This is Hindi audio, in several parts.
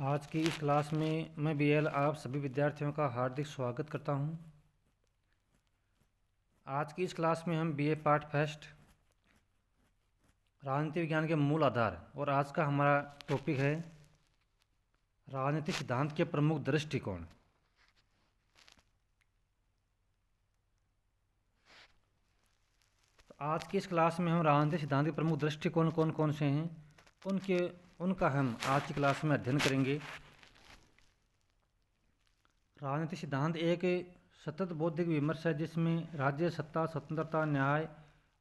आज की इस क्लास में मैं बीएल आप सभी विद्यार्थियों का हार्दिक स्वागत करता हूं। आज की इस क्लास में हम बीए पार्ट फर्स्ट राजनीति विज्ञान के मूल आधार और आज का हमारा टॉपिक है राजनीतिक सिद्धांत के प्रमुख दृष्टिकोण। तो आज की इस क्लास में हम राजनीतिक सिद्धांत के प्रमुख दृष्टिकोण कौन कौन से हैं उनका हम आज की क्लास में अध्ययन करेंगे। राजनीतिक सिद्धांत एक सतत बौद्धिक विमर्श है जिसमें राज्य सत्ता, स्वतंत्रता, न्याय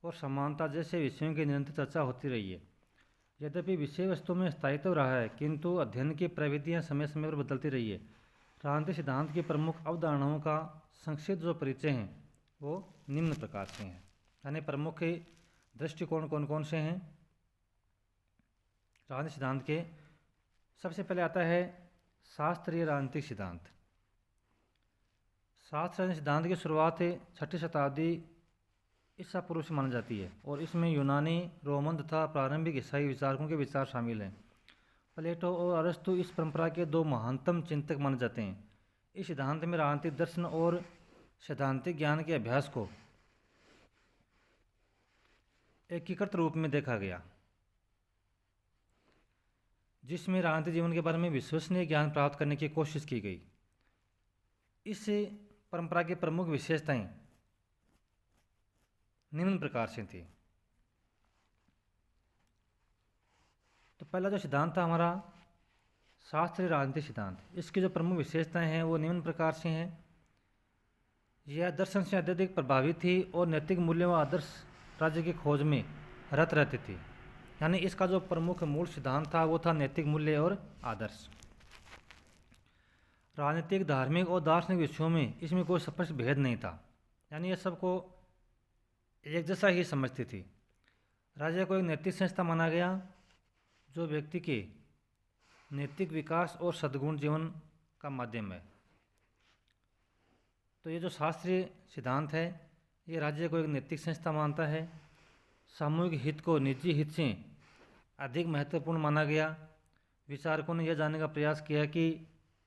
और समानता जैसे विषयों की निरंतर चर्चा होती रही है। यद्यपि विषय वस्तु में स्थायित्व रहा है, किंतु अध्ययन की प्रविधियां समय समय पर बदलती रही है। राजनीतिक सिद्धांत की प्रमुख अवधारणाओं का संक्षिप्त जो परिचय है वो निम्न प्रकार से हैं। यानी प्रमुख दृष्टिकोण कौन कौन से हैं राजनीतिक सिद्धांत के। सबसे पहले आता है शास्त्रीय राजनीतिक सिद्धांत। शास्त्रीय सिद्धांत की शुरुआत 6वीं शताब्दी ईसा पूर्व से मानी जाती है और इसमें यूनानी, रोमन तथा प्रारंभिक ईसाई विचारकों के विचार शामिल हैं। प्लेटो और अरस्तु इस परंपरा के दो महानतम चिंतक माने जाते हैं। इस सिद्धांत में राजनीतिक दर्शन और सैद्धांतिक ज्ञान के अभ्यास को एकीकृत रूप में देखा गया, जिसमें राजनीतिक जीवन के बारे में विश्वसनीय ज्ञान प्राप्त करने की कोशिश की गई। इस परंपरा की प्रमुख विशेषताएं निम्न प्रकार से थी। तो पहला जो सिद्धांत था हमारा शास्त्रीय राजनीतिक सिद्धांत, इसकी जो प्रमुख विशेषताएं हैं वो निम्न प्रकार से हैं। यह दर्शन से अत्यधिक प्रभावित थी और नैतिक मूल्यों व आदर्श राज्य की खोज में रत रहती थी। यानी इसका जो प्रमुख मूल सिद्धांत था वो था नैतिक मूल्य और आदर्श। राजनीतिक, धार्मिक और दार्शनिक विषयों में इसमें कोई स्पष्ट भेद नहीं था, यानी यह सबको एक जैसा ही समझती थी। राज्य को एक नैतिक संस्था माना गया जो व्यक्ति के नैतिक विकास और सद्गुण जीवन का माध्यम है। तो ये जो शास्त्रीय सिद्धांत है ये राज्य को एक नैतिक संस्था मानता है। सामूहिक हित को निजी हित से अधिक महत्वपूर्ण माना गया। विचारकों ने यह जानने का प्रयास किया कि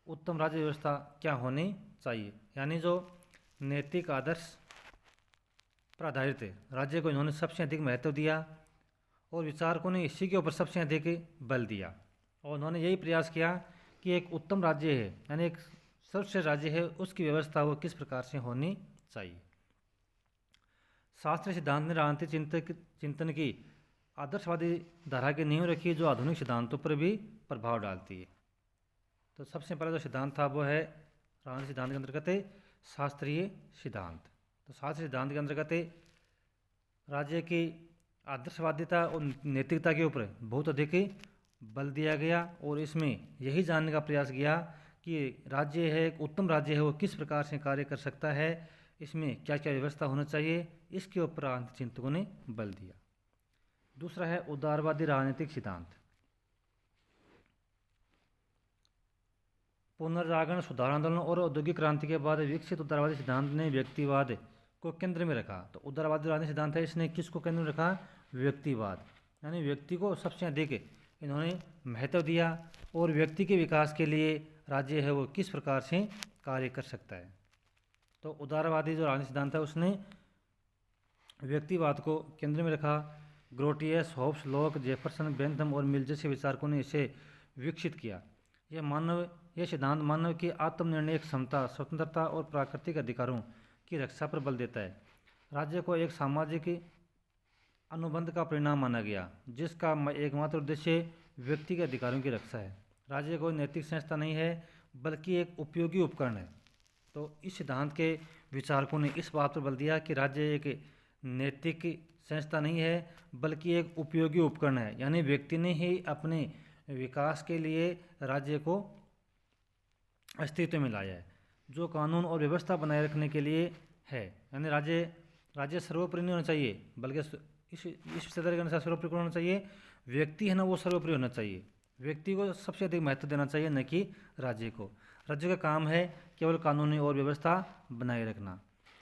उत्तम राज्य व्यवस्था क्या होनी चाहिए, यानी जो नैतिक आदर्श पर आधारित है राज्य को इन्होंने सबसे अधिक महत्व दिया और विचारकों ने इसी के ऊपर सबसे अधिक बल दिया और उन्होंने यही प्रयास किया कि एक उत्तम राज्य है, यानी एक सर्वश्रेष्ठ राज्य है, उसकी व्यवस्था वो किस प्रकार से होनी चाहिए। शास्त्रीय सिद्धांत ने राजनीतिक चिंतन की आदर्शवादी धारा की नींव रखी जो आधुनिक सिद्धांतों पर भी प्रभाव डालती है। तो सबसे पहला जो सिद्धांत था वो है राजनीतिक सिद्धांत के अंतर्गत शास्त्रीय सिद्धांत। तो शास्त्रीय सिद्धांत के अंतर्गत राज्य की आदर्शवादिता और नैतिकता के ऊपर बहुत अधिक बल दिया गया और इसमें यही जानने का प्रयास किया कि राज्य है, एक उत्तम राज्य है, वो किस प्रकार से कार्य कर सकता है, इसमें क्या क्या व्यवस्था होना चाहिए, इसके ऊपर राजनीतिक चिंतकों ने बल दिया। दूसरा है उदारवादी राजनीतिक सिद्धांत। पुनर्जागरण, सुधार आंदोलन और औद्योगिक क्रांति के बाद विकसित उदारवादी सिद्धांत ने व्यक्तिवाद को केंद्र में रखा। तो उदारवादी राजनीतिक सिद्धांत है, इसने किसको केंद्र में रखा? व्यक्तिवाद, यानी व्यक्ति को सबसे अधिक इन्होंने महत्व दिया और व्यक्ति के विकास के लिए राज्य है वो किस प्रकार से कार्य कर सकता है। तो उदारवादी जो राजनीतिक सिद्धांत है उसने व्यक्तिवाद को केंद्र में रखा। Grotius, Hobbes, lock, Jefferson, Bentham और मिल जैसे विचारकों ने इसे विकसित किया। यह सिद्धांत मानव की आत्मनिर्णय क्षमता, स्वतंत्रता और प्राकृतिक अधिकारों की रक्षा पर बल देता है। राज्य को एक सामाजिक अनुबंध का परिणाम माना गया जिसका एकमात्र उद्देश्य व्यक्ति के अधिकारों की रक्षा है। राज्य कोई नैतिक संस्था नहीं है बल्कि एक उपयोगी उपकरण है। तो इस सिद्धांत के विचारकों ने इस बात पर बल दिया कि राज्य एक नैतिक संस्था नहीं है बल्कि एक उपयोगी उपकरण है, यानी व्यक्ति ने ही अपने विकास के लिए राज्य को अस्तित्व में लाया है जो कानून और व्यवस्था बनाए रखने के लिए है। यानी राज्य सर्वोपरि नहीं होना चाहिए बल्कि इस विषय के अनुसार सर्वोपरि कौन होना चाहिए? व्यक्ति है ना, वो सर्वोपरि होना चाहिए। व्यक्ति को सबसे अधिक महत्व देना चाहिए, न कि राज्य को। राज्य का काम है केवल कानूनी और व्यवस्था बनाए रखना।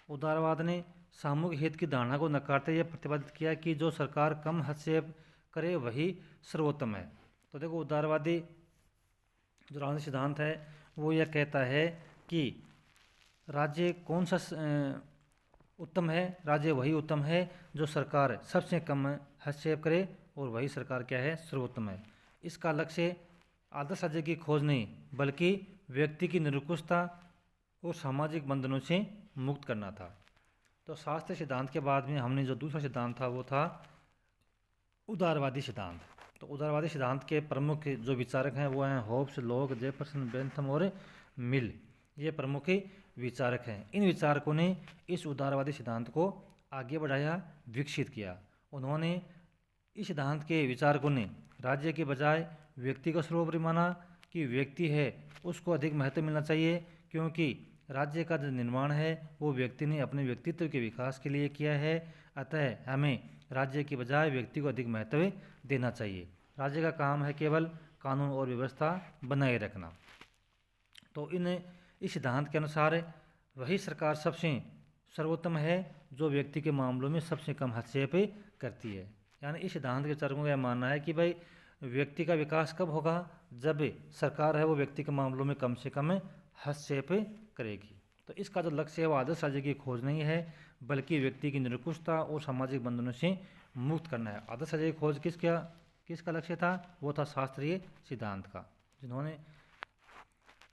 उदारवाद ने सामूहिक हित की धारणा को नकारते हुए प्रतिपादित किया कि जो सरकार कम हस्तक्षेप करे वही सर्वोत्तम है। तो देखो उदारवादी जो राजनीतिक सिद्धांत है वो यह कहता है कि राज्य कौन सा उत्तम है। राज्य वही उत्तम है जो सरकार सबसे कम हस्तक्षेप करे, और वही सरकार क्या है, सर्वोत्तम है। इसका लक्ष्य आदर्श राज्य की खोज नहीं, बल्कि व्यक्ति की निरंकुशता और सामाजिक बंधनों से मुक्त करना था। तो शास्त्रीय सिद्धांत के बाद में हमने जो दूसरा सिद्धांत था वो था उदारवादी सिद्धांत। तो उदारवादी सिद्धांत के प्रमुख जो विचारक हैं वो हैं होब्स, लॉक, जेफरसन, बेंथम और मिल। ये प्रमुख विचारक हैं। इन विचारकों ने इस उदारवादी सिद्धांत को आगे बढ़ाया, विकसित किया। उन्होंने इस सिद्धांत के विचारकों ने राज्य के बजाय व्यक्ति को सर्वोपरि माना, कि व्यक्ति है उसको अधिक महत्व मिलना चाहिए, क्योंकि राज्य का जो निर्माण है वो व्यक्ति ने अपने व्यक्तित्व के विकास के लिए किया है। अतः हमें राज्य के बजाय व्यक्ति को अधिक महत्व देना चाहिए। राज्य का काम है केवल कानून और व्यवस्था बनाए रखना। तो इस सिद्धांत के अनुसार वही सरकार सबसे सर्वोत्तम है जो व्यक्ति के मामलों में सबसे कम हस्तक्षेप करती है। यानी इस सिद्धांत के विचारकों का यह मानना है कि भाई व्यक्ति का विकास कब होगा, जब सरकार है वो व्यक्ति के मामलों में कम से कम हस्तक्षेप करेगी। तो इसका जो लक्ष्य है वो आदर्श राज्य की खोज नहीं है, बल्कि व्यक्ति की निरंकुशता और सामाजिक बंधनों से मुक्त करना है। आदर्श राज्य की खोज किसका लक्ष्य था, वो था शास्त्रीय सिद्धांत का, जिन्होंने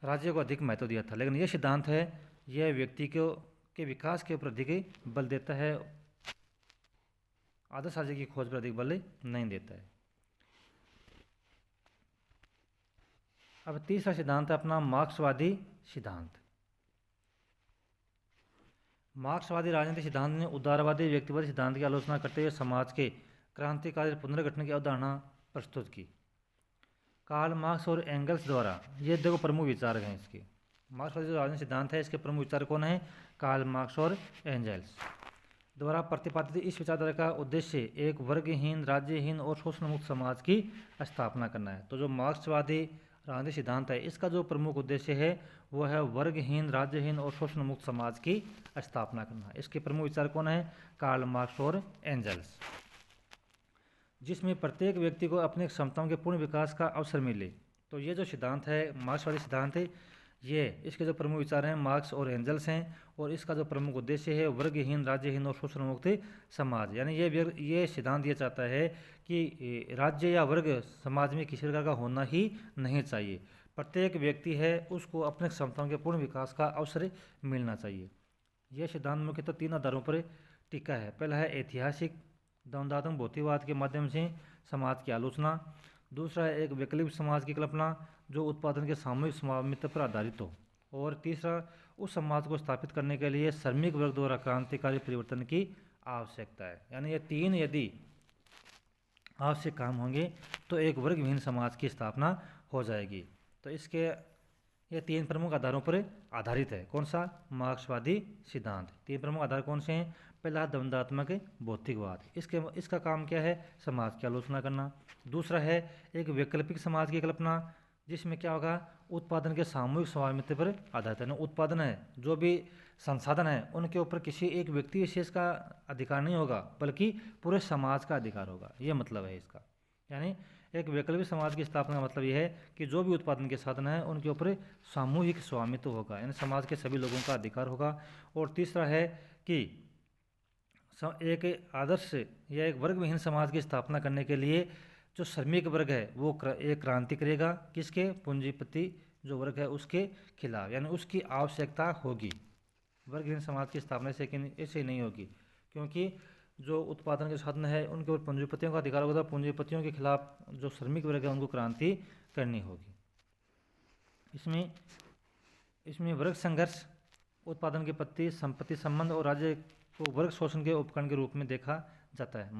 राज्य को अधिक महत्व दिया था। लेकिन यह सिद्धांत है यह व्यक्ति के विकास के ऊपर अधिक बल देता है, आदर्श राज्य की खोज पर अधिक बल नहीं देता है। अब तीसरा सिद्धांत है अपना मार्क्सवादी सिद्धांत। मार्क्सवादी राजनीतिक सिद्धांत ने उदारवादी व्यक्तिवादी सिद्धांत की आलोचना करते हुए समाज के क्रांतिकारी पुनर्गठन की अवधारणा प्रस्तुत की। कार्ल मार्क्स और एंगल्स द्वारा, ये देखो प्रमुख विचारक हैं इसके। मार्क्सवादी जो राजनीतिक सिद्धांत है इसके प्रमुख विचारक कौन है, कार्ल मार्क्स और एंगल्स द्वारा प्रतिपादित इस विचारधारा का उद्देश्य एक वर्गहीन, राज्यहीन और शोषण मुक्त समाज की स्थापना करना है। तो जो मार्क्सवादी राजनीतिक सिद्धांत है इसका जो प्रमुख उद्देश्य है वो है वर्गहीन, राज्यहीन और शोषण मुक्त समाज की स्थापना करना। इसके प्रमुख विचारक कौन है, कार्ल मार्क्स और एंगल्स, जिसमें प्रत्येक व्यक्ति को अपनी क्षमताओं के पूर्ण विकास का अवसर मिले। तो ये जो सिद्धांत है मार्क्सवादी सिद्धांत है, ये इसके जो प्रमुख विचार हैं मार्क्स और एंजल्स हैं, और इसका जो प्रमुख उद्देश्य है वर्गहीन, राज्यहीन और शोषण मुक्त समाज। यानी ये सिद्धांत ये चाहता है कि राज्य या वर्ग समाज में किसी प्रकार का होना ही नहीं चाहिए। प्रत्येक व्यक्ति है उसको अपने क्षमताओं के पूर्ण विकास का अवसर मिलना चाहिए। यह सिद्धांत मुख्यतः 3 आधारों पर टिका है। पहला है ऐतिहासिक द्वंद्वात्मक भौतिकवाद के माध्यम से समाज की आलोचना। दूसरा है एक वैकल्पिक समाज की कल्पना जो उत्पादन के सामूहिक स्वामित्व पर आधारित हो। और तीसरा, उस समाज को स्थापित करने के लिए श्रमिक वर्ग द्वारा क्रांतिकारी परिवर्तन की आवश्यकता है। यानी ये 3 यदि आवश्यक काम होंगे तो एक वर्गविहीन समाज की स्थापना हो जाएगी। तो ये 3 प्रमुख आधारों पर आधारित है। कौन सा, मार्क्सवादी सिद्धांत। 3 प्रमुख आधार कौन से हैं, पहला द्वंद्वात्मक भौतिकवाद, इसका काम क्या है, समाज की आलोचना करना। दूसरा है एक वैकल्पिक समाज की कल्पना, जिसमें क्या होगा, उत्पादन के सामूहिक स्वामित्व पर आधारित है। उत्पादन है, जो भी संसाधन है उनके ऊपर किसी एक व्यक्ति विशेष का अधिकार नहीं होगा, बल्कि पूरे समाज का अधिकार होगा। ये मतलब है इसका। यानी एक वैकल्पिक समाज की स्थापना का मतलब यह है कि जो भी उत्पादन के साधन हैं उनके ऊपर सामूहिक स्वामित्व होगा, यानी समाज के सभी लोगों का अधिकार होगा। और तीसरा है कि एक आदर्श या एक वर्गविहीन समाज की स्थापना करने के लिए जो श्रमिक वर्ग है वो एक क्रांति करेगा, किसके, पूंजीपति जो वर्ग है उसके खिलाफ, यानी उसकी आवश्यकता होगी। वर्गहीन समाज की स्थापना ऐसे नहीं होगी, क्योंकि जो उत्पादन के साधन है उनके ऊपर पूंजीपतियों का अधिकार होगा। पूंजीपतियों के खिलाफ जो श्रमिक वर्ग है उनको क्रांति करनी होगी। इसमें वर्ग संघर्ष, उत्पादन के प्रति संपत्ति संबंध और राज्य को वर्ग शोषण के उपकरण के रूप में देखा जाता है।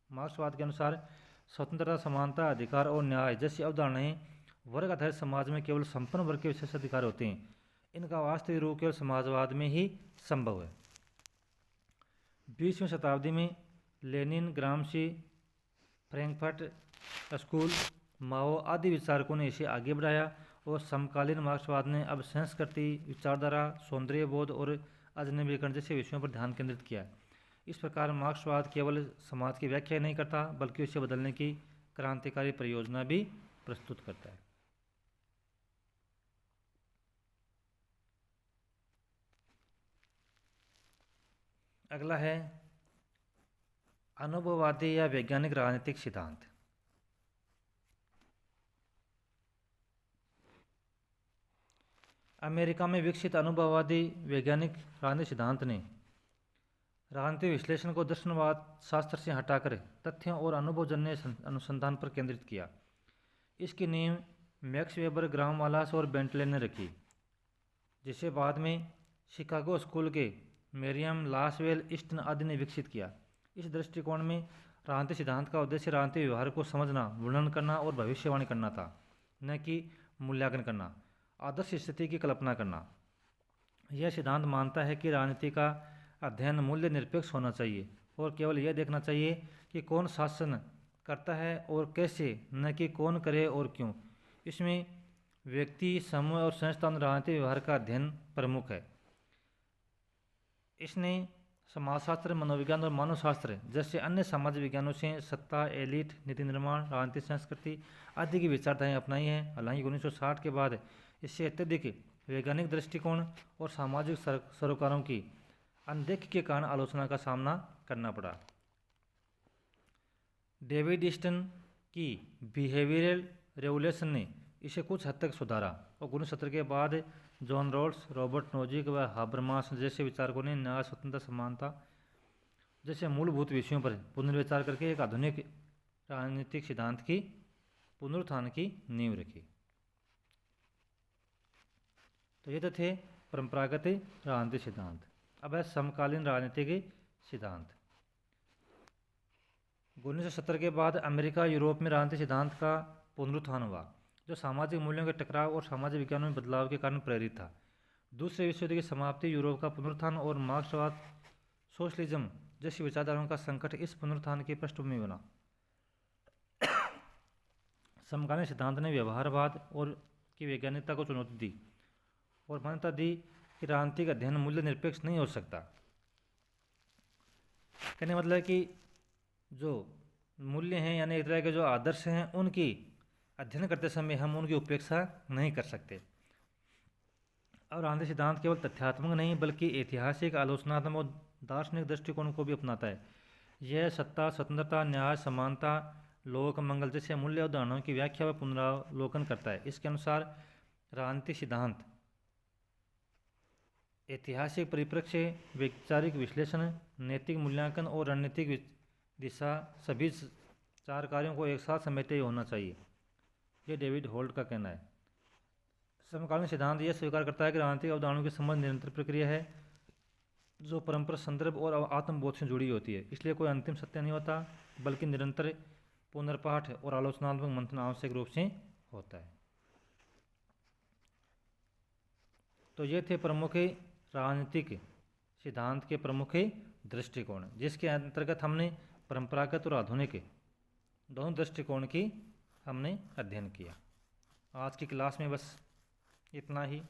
मार्क्सवाद के अनुसार स्वतंत्रता, समानता, अधिकार और न्याय जैसी अवधारणाएं वर्ग आधारित समाज में केवल संपन्न वर्ग के विशेष अधिकार होते हैं। इनका वास्तविक रूप केवल समाजवाद में ही संभव है। 20वीं शताब्दी में लेनिन, ग्रामशी, फ्रैंकफर्ट स्कूल, माओ आदि विचारकों ने इसे आगे बढ़ाया, और समकालीन मार्क्सवाद ने अब संस्कृति, विचारधारा, सौंदर्यबोध और अजनबीकरण जैसे विषयों पर ध्यान केंद्रित किया। इस प्रकार मार्क्सवाद केवल समाज की व्याख्या नहीं करता, बल्कि उसे बदलने की क्रांतिकारी परियोजना भी प्रस्तुत करता है। अगला है अनुभववादी या वैज्ञानिक राजनीतिक सिद्धांत। अमेरिका में विकसित अनुभववादी वैज्ञानिक राजनीतिक सिद्धांत ने राजनीतिक विश्लेषण को दर्शनवाद शास्त्र से हटाकर तथ्यों और अनुभवजन्य अनुसंधान पर केंद्रित किया। इसकी नींव मैक्स वेबर, ग्राहम वालास और बेंटले ने रखी, जिसे बाद में शिकागो स्कूल के मेरियम, लासवेल, ईस्टन आदि ने विकसित किया। इस दृष्टिकोण में राजनीतिक सिद्धांत का उद्देश्य राजनीतिक व्यवहार को समझना, वर्णन करना और भविष्यवाणी करना था, न कि मूल्यांकन करना, आदर्श स्थिति की कल्पना करना। यह सिद्धांत मानता है कि राजनीति का अध्ययन मूल्य निरपेक्ष होना चाहिए और केवल यह देखना चाहिए कि कौन शासन करता है और कैसे, न कि कौन करे और क्यों। इसमें व्यक्ति, समूह और संस्थान राजनीतिक व्यवहार का अध्ययन प्रमुख है। इसने समाजशास्त्र, मनोविज्ञान और मानवशास्त्र जैसे अन्य सामाजिक विज्ञानों से सत्ता, एलिट, नीति निर्माण, राजनीतिक संस्कृति आदि की विचारधाराएं अपनाई हैं। हालांकि 1960 के बाद इससे अत्यधिक वैज्ञानिक दृष्टिकोण और सामाजिक सरोकारों की अनदेखी के कारण आलोचना का सामना करना पड़ा। डेविड ईस्टन की बिहेवियरल रेवोल्यूशन ने इसे कुछ हद तक सुधारा और 1970 के बाद जॉन रॉल्स, रॉबर्ट नोजिक व हाबरमास जैसे विचारकों ने न्याय, स्वतंत्रता, समानता जैसे मूलभूत विषयों पर पुनर्विचार करके एक आधुनिक राजनीतिक सिद्धांत की पुनरुत्थान की नींव रखी। तो ये तो थे परंपरागत राजनीतिक सिद्धांत। अब है समकालीन राजनीतिक सिद्धांत। 1970 के बाद अमेरिका, यूरोप में राजनीतिक सिद्धांत का पुनरुत्थान हुआ, जो सामाजिक मूल्यों के टकराव और सामाजिक विज्ञानों में बदलाव के कारण प्रेरित था। दूसरे विश्व युद्ध की समाप्ति, यूरोप का पुनरुत्थान और मार्क्सवाद, सोशलिज्म जैसी विचारधाराओं का संकट इस पुनरुत्थान की पृष्ठभूमि बना। समकालीन सिद्धांत ने व्यवहारवाद और की वैज्ञानिकता को चुनौती दी और मान्यता दी कि राजनीतिक अध्ययन मूल्य निरपेक्ष नहीं हो सकता। कहने मतलब है कि जो मूल्य हैं यानी एक तरह के जो आदर्श हैं, उनकी अध्ययन करते समय हम उनकी उपेक्षा नहीं कर सकते। और राजनीतिक सिद्धांत केवल तथ्यात्मक नहीं बल्कि ऐतिहासिक, आलोचनात्मक और दार्शनिक दृष्टिकोण को भी अपनाता है। यह सत्ता, स्वतंत्रता, न्याय, समानता, लोक मंगल जैसे मूल्य उदाहरणों की व्याख्या व पुनरावलोकन करता है। इसके अनुसार राजनीतिक सिद्धांत ऐतिहासिक परिप्रेक्ष्य, वैचारिक विश्लेषण, नैतिक मूल्यांकन और रणनीतिक दिशा सभी चार कार्यों को एक साथ समेटे होना चाहिए। ये डेविड होल्ट का कहना है। समकालीन सिद्धांत यह स्वीकार करता है कि राजनीतिक अवधारणाओं की समझ निरंतर प्रक्रिया है जो परंपरा, संदर्भ और आत्मबोध से जुड़ी होती है। इसलिए कोई अंतिम सत्य नहीं होता बल्कि निरंतर पुनर्पाठ और आलोचनात्मक मंथन आवश्यक रूप से होता है। तो ये थे प्रमुख राजनीतिक सिद्धांत के प्रमुख दृष्टिकोण, जिसके अंतर्गत हमने परंपरागत और आधुनिक दोनों दृष्टिकोण की हमने अध्ययन किया। आज की क्लास में बस इतना ही।